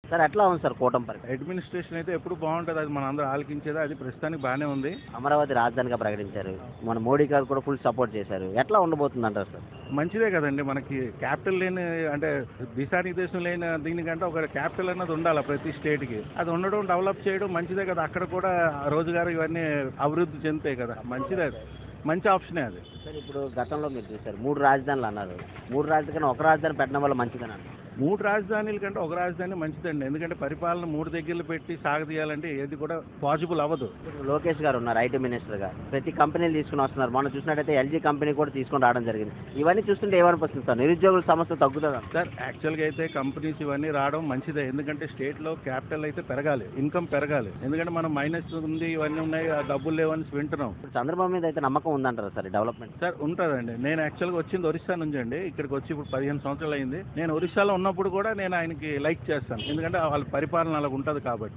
Sir ఎట్లా ఉంది sir కూటమి పరిపాలన? అడ్మినిస్ట్రేషన్ అయితే ఎప్పుడు బాగుంటది, అది మన అందరూ ఆలకించేది, అది ప్రస్తుతానికి బాగానే ఉంది. అమరావతి రాజధానిగా ప్రకటించారు. మన మోడీ గారు కూడా ఫుల్ సపోర్ట్ చేశారు. ఎట్లా ఉండబోతుంది అంటారు సార్? మంచిదే కదండి, మనకి క్యాపిటల్ లేని అంటే దిశానిర్దేశం లేని దీనికంటే ఒక క్యాపిటల్ అన్నది ఉండాలి ప్రతి స్టేట్ కి. అది ఉండడం, డెవలప్ చేయడం మంచిదే కదా. అక్కడ కూడా రోజుగారు ఇవన్నీ అభివృద్ధి చెందుతాయి కదా, మంచిదే అది, మంచి ఆప్షనే అది. సార్ ఇప్పుడు గతంలో మీరు చూసారు 3 రాజధానులు అన్నారు. 3 రాజధాని కన్నా ఒక రాజధాని పెట్టడం వల్ల మంచిదని అన్నారు. 3 రాజధానుల కంటే ఒక రాజధాని మంచిదండి. ఎందుకంటే పరిపాలన 3 దగ్గరలు పెట్టి సాగదీయాలంటే ఏది కూడా పాసిబుల్ అవ్వదు. ఇప్పుడు లోకేష్ గారు ఉన్నారు ఐటీ మినిస్టర్ గా. ప్రతి కంపెనీలు తీసుకుని వస్తున్నారు. మొన్న చూసినట్టయితే ఎల్జీ కంపెనీ కూడా తీసుకొని రావడం జరిగింది. ఇవన్నీ చూస్తుంటే ఏమనిపిస్తుంది సార్? నిరుద్యోగుల సమస్య తగ్గుతుందా సార్ యాక్చువల్గా అయితే కంపెనీస్ ఇవన్నీ రావడం మంచిదే. ఎందుకంటే స్టేట్ లో క్యాపిటల్ అయితే పెరగాలి, ఇన్కమ్ పెరగాలి. ఎందుకంటే మనం మైనస్ ఉంది, ఇవన్నీ ఉన్నాయి, ఆ డబ్బులు లేవని వింటున్నాం. ఇప్పుడు చంద్రబాబు మీద అయితే నమ్మకం ఉందంటారు సార్ డెవలప్మెంట్? సార్ ఉంటుందండి. నేను యాక్చువల్గా వచ్చింది ఒరిస్సా నుంచి అండి. ఇక్కడికి వచ్చి ఇప్పుడు 15 సంవత్సరాలు అయింది. నేను ఒరిస్సాలో ఉన్నప్పుడు కూడా నేను ఆయనకి లైక్ చేస్తాను, ఎందుకంటే వాళ్ళ పరిపాలన అలా ఉంటది కాబట్టి.